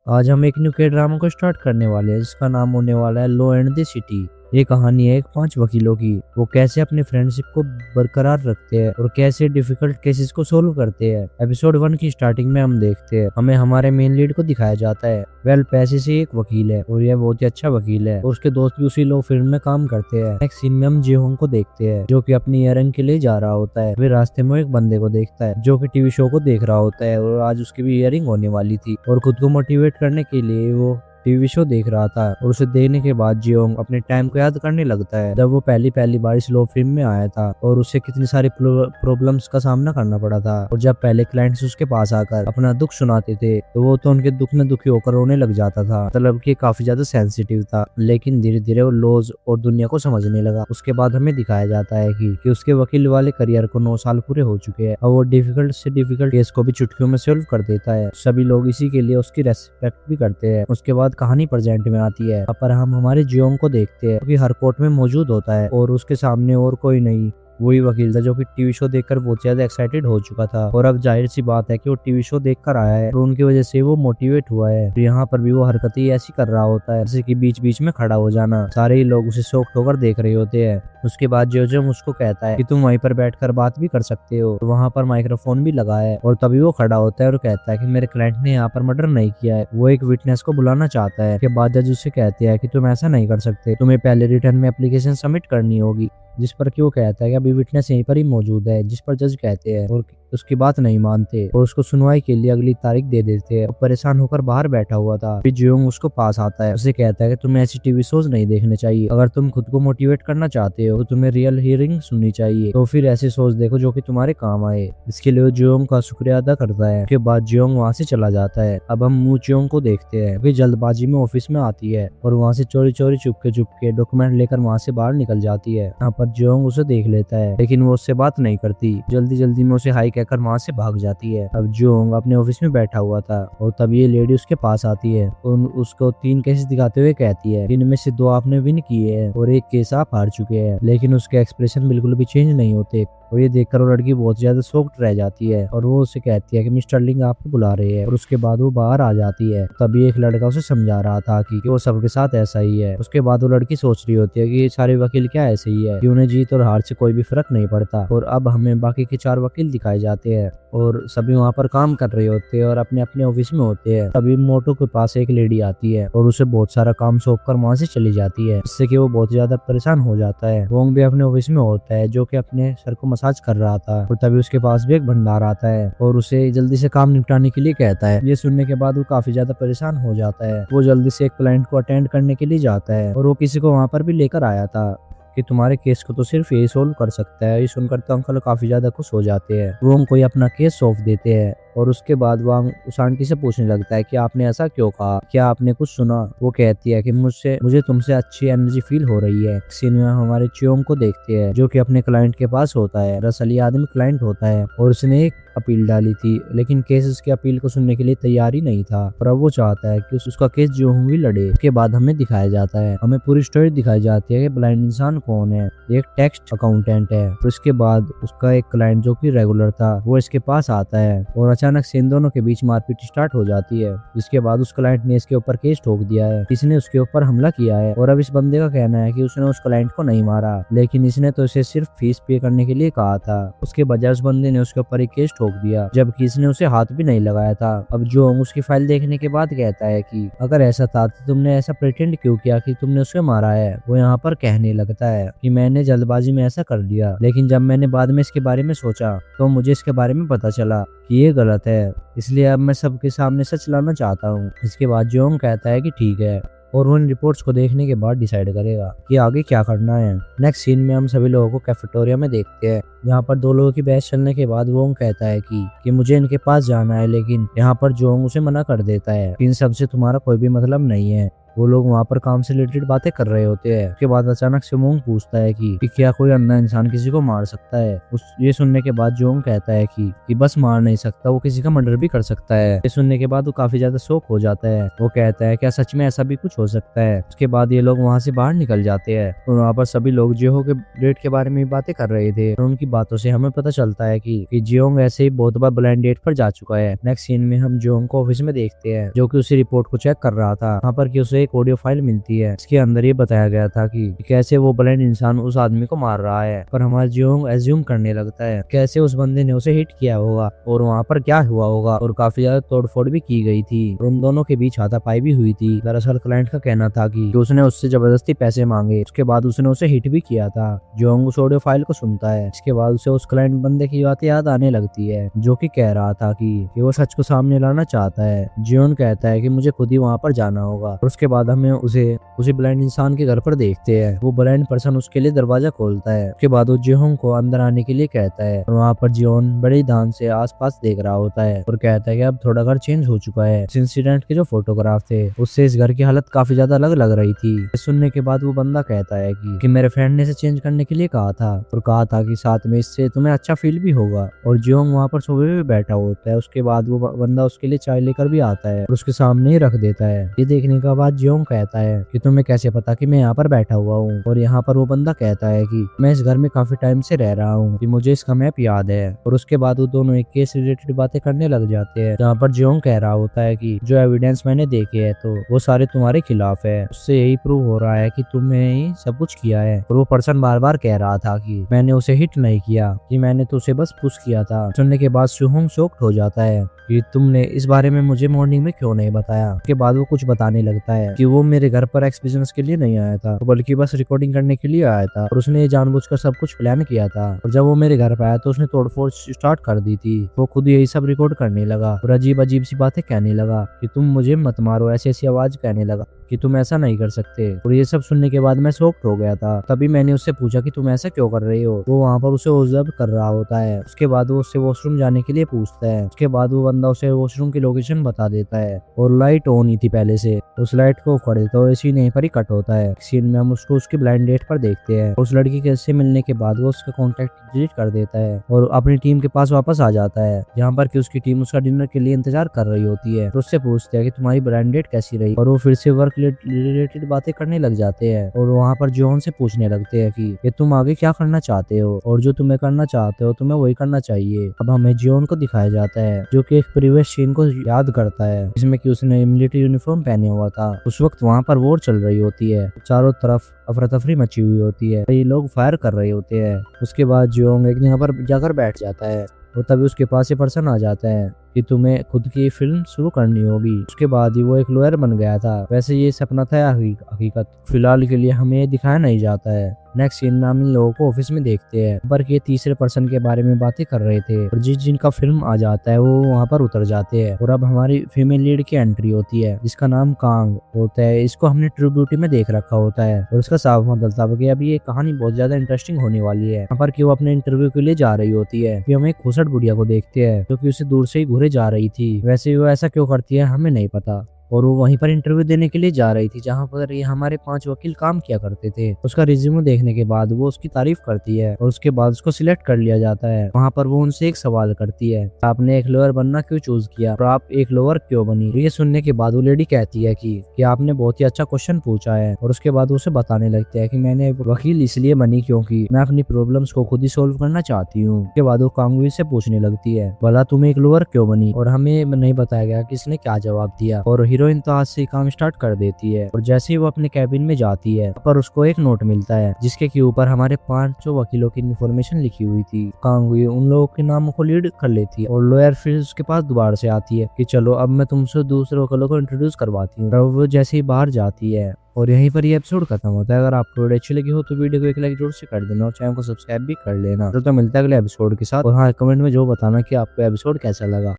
आज हम एक न्यू के ड्रामा को स्टार्ट करने वाले हैं जिसका नाम होने वाला है लॉ एंड द सिटी। ये कहानी है एक 5 वकीलों की। वो कैसे अपनी फ्रेंडशिप को बरकरार रखते हैं और कैसे डिफिकल्ट केसेस को सोल्व करते हैं। एपिसोड 1 की स्टार्टिंग में हम देखते हैं हमें हमारे मेन लीड को दिखाया जाता है। पैसे से एक वकील है और यह बहुत ही अच्छा वकील है और उसके दोस्त भी उसी लॉ फर्म में काम करते हैं। नेक्स्ट सीन में हम जीहोंग को देखते हैं जो कि अपनी इयरिंग के लिए जा रहा होता है। वे रास्ते में एक बंदे को देखता है जो कि टीवी शो को देख रहा होता है और आज उसकी भी इयरिंग होने वाली थी और खुद को मोटिवेट करने के लिए वो टीवी शो देख रहा था। और उसे देखने के बाद जियोंग अपने टाइम को याद करने लगता है जब वो पहली बार इस लॉ फिल्म में आया था और उसे कितनी सारी प्रॉब्लम्स का सामना करना पड़ा था। और जब पहले क्लाइंट्स उसके पास आकर अपना दुख सुनाते थे तो वो तो उनके दुख में दुखी होकर रोने लग जाता था। मतलब कि काफी ज्यादा सेंसिटिव था, लेकिन धीरे धीरे वो लॉज और दुनिया को समझने लगा। उसके बाद हमें दिखाया जाता है कि उसके वकील वाले करियर को 9 साल पूरे हो चुके हैं और वो डिफिकल्ट से डिफिकल्ट केस को भी चुटकियों में सॉल्व कर देता है। सभी लोग इसी के लिए उसकी रेस्पेक्ट भी करते हैं। उसके बाद कहानी प्रेजेंट में आती है। पर हम हमारे जियोंग को देखते हैं कि हर कोर्ट में मौजूद होता है और उसके सामने और कोई नहीं, वही वकील था जो कि टीवी शो देखकर बहुत ज्यादा एक्साइटेड हो चुका था। और अब जाहिर सी बात है कि वो टीवी शो देखकर आया है और उनकी वजह से वो मोटिवेट हुआ है। तो यहाँ पर भी वो हरकतें ऐसी कर रहा होता है जैसे कि बीच बीच में खड़ा हो जाना। सारे ही लोग उसे शौक होकर देख रहे होते हैं। उसके बाद जो उसको कहता है कि तुम वहीं पर बैठकर बात भी कर सकते हो। तो वहाँ पर माइक्रोफोन भी लगा है और तभी वो खड़ा होता है और कहता है कि मेरे क्लाइंट ने यहाँ पर मर्डर नहीं किया है। वो एक विटनेस को बुलाना चाहता है। के बाद जज उससे कहते हैं कि तुम ऐसा नहीं कर सकते, तुम्हें पहले रिटर्न में एप्लीकेशन सबमिट करनी होगी। जिस पर कि वो कहता है कि अभी विटनेस यहीं पर ही मौजूद है, जिस पर जज कहते हैं और उसकी बात नहीं मानते और उसको सुनवाई के लिए अगली तारीख दे देते हैं। वो परेशान होकर बाहर बैठा हुआ था। फिर जियोंग उसको पास आता है, उसे कहता है कि तुम्हें ऐसी टीवी शोज नहीं देखने चाहिए। अगर तुम खुद को मोटिवेट करना चाहते हो तो तुम्हें रियल हियरिंग सुननी चाहिए। तो फिर ऐसे शोज देखो जो कि तुम्हारे काम आए। इसके लिए वो जियोंग का शुक्रिया अदा करता है। उसके बाद जियोंग वहाँ से चला जाता है। अब हम मू जियोंग को देखते हैं। वे जल्दबाजी में ऑफिस में आती है और वहाँ से चोरी चोरी चुपके डॉक्यूमेंट लेकर वहाँ से बाहर निकल जाती है। यहाँ पर जियोंग उसे देख लेता है लेकिन वो उससे बात नहीं करती। जल्दी जल्दी में उसे हाई कहकर वहाँ से भाग जाती है। अब जियोंग अपने ऑफिस में बैठा हुआ था और तभी ये लेडी उसके पास आती है और उसको 3 केसेस दिखाते हुए कहती है इनमें से 2 आपने विन किए हैं और 1 केस आप हार चुके हैं। लेकिन उसके एक्सप्रेशन बिल्कुल भी चेंज नहीं होते और ये देखकर वो लड़की बहुत ज्यादा शॉक्ड रह जाती है और वो उसे कहती है कि मिस्टर लिंग आपको बुला रहे हैं। और उसके बाद वो बाहर आ जाती है। तभी एक लड़का उसे समझा रहा था कि वो सबके साथ ऐसा ही है। उसके बाद वो लड़की सोच रही होती है कि ये सारे वकील क्या ऐसे ही है कि उन्हें जीत और हार से कोई भी फर्क नहीं पड़ता। और अब हमें बाकी के 4 वकील दिखाए जाते हैं और सभी वहाँ पर काम कर रहे होते हैं और अपने अपने ऑफिस में होते हैं। तभी मोटो के पास एक लेडी आती है और उसे बहुत सारा काम सौंप कर वहाँ से चली जाती है, जिससे कि वो बहुत ज्यादा परेशान हो जाता है। वोंग भी अपने ऑफिस में होता है जो कि अपने सर को मसाज कर रहा था और तभी उसके पास भी एक भंडार आता है और उसे जल्दी से काम निपटाने के लिए कहता है। ये सुनने के बाद वो काफी ज्यादा परेशान हो जाता है। वो जल्दी से एक क्लाइंट को अटेंड करने के लिए जाता है और वो किसी को वहाँ पर भी लेकर आया था कि तुम्हारे केस को तो सिर्फ यही सोल्व कर सकता है। ये सुनकर तो अंकल काफी ज्यादा खुश हो जाते हैं। वो उनको अपना केस सौंप देते हैं और उसके बाद वह उस आंटी से पूछने लगता है कि आपने ऐसा क्यों कहा, क्या आपने कुछ सुना। वो कहती है कि मुझे तुमसे अच्छी एनर्जी फील हो रही है। सीन में हमारे चियोंग को देखते हैं जो कि अपने क्लाइंट के पास होता है। दरअसल ये आदमी क्लाइंट होता है और उसने एक अपील डाली थी लेकिन केस उसके अपील को सुनने के लिए तैयार ही नहीं था और अब वो चाहता है कि उसका केस जो भी लड़े। उसके बाद हमें दिखाया जाता है, हमें पूरी स्टोरी दिखाई जाती है कि ब्लाइंड इंसान कौन है। एक टैक्स अकाउंटेंट है। तो उसके बाद उसका एक क्लाइंट जो कि रेगुलर था वो इसके पास आता है और अचानक से इन दोनों के बीच मारपीट स्टार्ट हो जाती है। जिसके बाद उस क्लाइंट ने इसके ऊपर केस ठोक दिया है, इसने उसके ऊपर हमला किया है। और अब इस बंदे का कहना है कि उसने उस क्लाइंट को नहीं मारा लेकिन इसने तो इसे सिर्फ फीस पे करने के लिए कहा था। उसके बजाय उस बंदे ने उसके ऊपर एक केस ठोक दिया जबकि इसने उसे हाथ भी नहीं लगाया था। अब जो उसकी फाइल देखने के बाद कहता है कि अगर ऐसा था तो तुमने ऐसा प्रिटेंड क्यों किया कि तुमने उसे मारा है। वो यहाँ पर कहने लगता है कि मैंने जल्दबाजी में ऐसा कर लिया लेकिन जब मैंने बाद में इसके बारे में सोचा तो मुझे इसके बारे में पता चला कि ये गलत है, इसलिए अब मैं सबके सामने सच लाना चाहता हूँ। इसके बाद जोंग कहता है कि ठीक है और वो इन रिपोर्ट्स को देखने के बाद डिसाइड करेगा कि आगे क्या करना है। नेक्स्ट सीन में हम सभी लोगों को कैफेटेरिया में देखते हैं जहाँ पर 2 लोगों की बहस चलने के बाद वोंग कहता है कि मुझे इनके पास जाना है। लेकिन यहाँ पर जोंग उसे मना कर देता है, इन सब से तुम्हारा कोई भी मतलब नहीं है। वो लोग वहाँ पर काम से रिलेटेड बातें कर रहे होते हैं। उसके बाद अचानक से मोंग पूछता है कि क्या कोई अंधा इंसान किसी को मार सकता है। ये सुनने के बाद जोंग कहता है कि बस मार नहीं सकता, वो किसी का मर्डर भी कर सकता है। ये सुनने के बाद वो काफी ज्यादा शॉक हो जाता है। वो कहता है क्या सच में ऐसा भी कुछ हो सकता है। उसके बाद ये लोग वहाँ से बाहर निकल जाते हैं और वहाँ पर सभी लोग जियो के डेट के बारे में बातें कर रहे थे और उनकी बातों से हमें पता चलता है कि जियोंग ऐसे ही बहुत बार ब्लाइंड डेट पर जा चुका है। नेक्स्ट सीन में हम जियोंग को ऑफिस में देखते हैं जो कि उसी रिपोर्ट को चेक कर रहा था। वहाँ पर कि उसे एक ऑडियो फाइल मिलती है। इसके अंदर ये बताया गया था कि कैसे वो ब्लाइंड इंसान उस आदमी को मार रहा है। पर हमारा जियोंग एज्यूम करने लगता है कैसे उस बंदे ने उसे हिट किया होगा और वहाँ पर क्या हुआ होगा और काफी ज्यादा तोड़फोड़ भी की गई थी और उन दोनों के बीच हाथापाई भी हुई थी। दरअसल क्लाइंट का कहना था कि उसने उससे जबरदस्ती पैसे मांगे, उसके बाद उसने उसे हिट भी किया था। जियोंग उस ऑडियो फाइल को सुनता है। इसके बाद उसे उस क्लाइंट बंदे की बातें याद आने लगती है जो कि कह रहा था कि वो सच को सामने लाना चाहता है। जियोंग कहता है कि मुझे खुद ही वहाँ पर जाना होगा और उसके बाद हमें उसी ब्लाइंड इंसान के घर पर देखते हैं। वो ब्लाइंड पर्सन उसके लिए दरवाजा खोलता है। उसके बाद वो जियोंग को अंदर आने के लिए कहता है और वहाँ पर जियोंग बड़े ध्यान से आसपास देख रहा होता है और कहता है कि अब थोड़ा घर चेंज हो चुका है। इस इंसिडेंट के जो फोटोग्राफ थे उससे इस घर की हालत काफी ज्यादा अलग लग रही थी। सुनने के बाद वो बंदा कहता है कि मेरे फ्रेंड ने इसे चेंज करने के लिए कहा था और कहा था कि साथ में इससे तुम्हें अच्छा फील भी होगा। और जियोंग वहाँ पर सोफे पे बैठा होता है। उसके बाद वो बंदा उसके लिए चाय लेकर भी आता है और उसके सामने ही रख देता है। ये देखने के बाद जियोंग कहता है कि तुम्हें कैसे पता कि मैं यहाँ पर बैठा हुआ हूँ। और यहाँ पर वो बंदा कहता है कि मैं इस घर में काफी टाइम से रह रहा हूँ, कि मुझे इसका मैप याद है। और उसके बाद वो दोनों एक केस रिलेटेड बातें करने लग जाते हैं जहाँ पर जियोंग कह रहा होता है कि जो एविडेंस मैंने देखे है तो वो सारे तुम्हारे खिलाफ है। उससे यही प्रूव हो रहा है कि तुमने ही सब कुछ किया है। और वो पर्सन बार बार कह रहा था कि मैंने उसे हिट नहीं किया, कि मैंने तो उसे बस पुश किया था। सुनने के बाद सुहोंग शॉक्ड हो जाता है कि तुमने इस बारे में मुझे मॉर्निंग में क्यों नहीं बताया। उसके बाद वो कुछ बताने लगता है कि वो मेरे घर पर एक्स बिजनेस के लिए नहीं आया था बल्कि बस रिकॉर्डिंग करने के लिए आया था और उसने जानबूझकर सब कुछ प्लान किया था। और जब वो मेरे घर पे आया तो उसने तोड़फोड़ स्टार्ट कर दी थी। वो खुद यही सब रिकॉर्ड करने लगा और अजीब अजीब सी बातें कहने लगा कि तुम मुझे मत मारो, ऐसी ऐसी आवाज कहने लगा कि तुम ऐसा नहीं कर सकते। और ये सब सुनने के बाद मैं शॉक्ड हो गया था। तभी मैंने उससे पूछा कि तुम ऐसा क्यों कर रही हो। वो वहाँ पर उसे ऑब्जर्व कर रहा होता है। उसके बाद वो उससे वॉशरूम जाने के लिए पूछता है। उसके बाद वो बंदा उसे वॉशरूम की लोकेशन बता देता है और लाइट ऑन ही थी पहले से। उस लाइट को उखाड़ देता है, इसी नहीं पर ही कट होता है। सीन में हम उसको उसकी ब्लाइंड डेट पर देखते हैं। उस लड़की के से मिलने के बाद वो उसका कॉन्टेक्ट डिलीट कर देता है और अपनी टीम के पास वापस आ जाता है जहाँ पर कि उसकी टीम उसका डिनर के लिए इंतजार कर रही होती है। तो उससे पूछते हैं कि तुम्हारी ब्लाइंड डेट कैसी रही और वो फिर से वर्क रिलेटेड बातें करने लग जाते हैं। और वहाँ पर जियोंग से पूछने लगते हैं कि तुम आगे क्या करना चाहते हो और जो तुम्हें करना चाहते हो तुम्हें वही करना चाहिए। अब हमें जियोंग को दिखाया जाता है जो कि एक प्रीवियस सीन को याद करता है जिसमें कि उसने मिलिट्री यूनिफॉर्म पहने हुआ था। उस वक्त वहाँ पर वॉर चल रही होती है, चारों तरफ अफरा तफरी मची हुई होती है, ये लोग फायर कर रहे होते हैं। उसके बाद जियोंग एक जगह पर जाकर बैठ जाता है और तभी उसके पास ये पर्सन आ जाता है कि तुम्हें खुद की फिल्म शुरू करनी होगी। उसके बाद ही वो एक लॉयर बन गया था। वैसे ये सपना था या हकीकत, फिलहाल के लिए हमें दिखाया नहीं जाता है। नेक्स्ट सीन में हम इन लोगों को ऑफिस में देखते हैं पर ये तीसरे पर्सन के बारे में बातें कर रहे थे और जिनका फिल्म आ जाता है वो वहाँ पर उतर जाते हैं। और अब हमारी फीमेल लीड की एंट्री होती है जिसका नाम कांग होता है। इसको हमने ट्रू ब्यूटी में देख रखा होता है और उसका साफ मतलब था कि अभी ये कहानी बहुत ज्यादा इंटरेस्टिंग होने वाली है। यहाँ पर कि वो अपने इंटरव्यू के लिए जा रही होती है। फिर हम एक खुसट बुढ़िया को देखते हैं जो कि उसे दूर से ही घूरे जा रही थी। वैसे वो ऐसा क्यों करती है हमें नहीं पता। और वो वहीं पर इंटरव्यू देने के लिए जा रही थी जहां पर ये हमारे 5 वकील काम किया करते थे। उसका रिज्यूमे देखने के बाद वो उसकी तारीफ करती है और उसके बाद उसको सिलेक्ट कर लिया जाता है। वहां पर वो उनसे एक सवाल करती है, आपने एक लॉयर बनना क्यों चूज किया और आप एक लॉयर क्यों बनी। ये सुनने के बाद वो लेडी कहती है कि आपने बहुत ही अच्छा क्वेश्चन पूछा है। और उसके बाद उसे बताने लगते हैं कि मैंने वकील इसलिए बनी क्योंकि मैं अपनी प्रॉब्लम्स को खुद ही सोल्व करना चाहती हूँ। उसके बाद वो कांगवी से पूछने लगती है, भला तुम एक लॉयर क्यों बनी। और हमें नहीं बताया गया कि इसने क्या जवाब दिया। और हीरोइन तो आज से काम स्टार्ट कर देती है और जैसे ही वो अपने कैबिन में जाती है पर उसको एक नोट मिलता है जिसके के ऊपर हमारे 5 वकीलों की इन्फॉर्मेशन लिखी हुई थी। कांगवी उन लोगों के नामों को लीड कर लेती है और लॉयर फिर उसके पास दोबारा से आती है कि चलो अब मैं तुमसे दूसरे वकीलों को इंट्रोड्यूस करवाती हूँ। वो जैसे ही बाहर जाती है और यहीं पर ये एपिसोड खत्म होता है। अगर आपको वीडियो अच्छी लगी हो तो वीडियो को एक लाइक जरूर से कर देना और चैनल को सब्सक्राइब भी कर लेना। तो मिलता है अगले एपिसोड के साथ। और हाँ, कमेंट में जो बताना कि आपको एपिसोड कैसा लगा।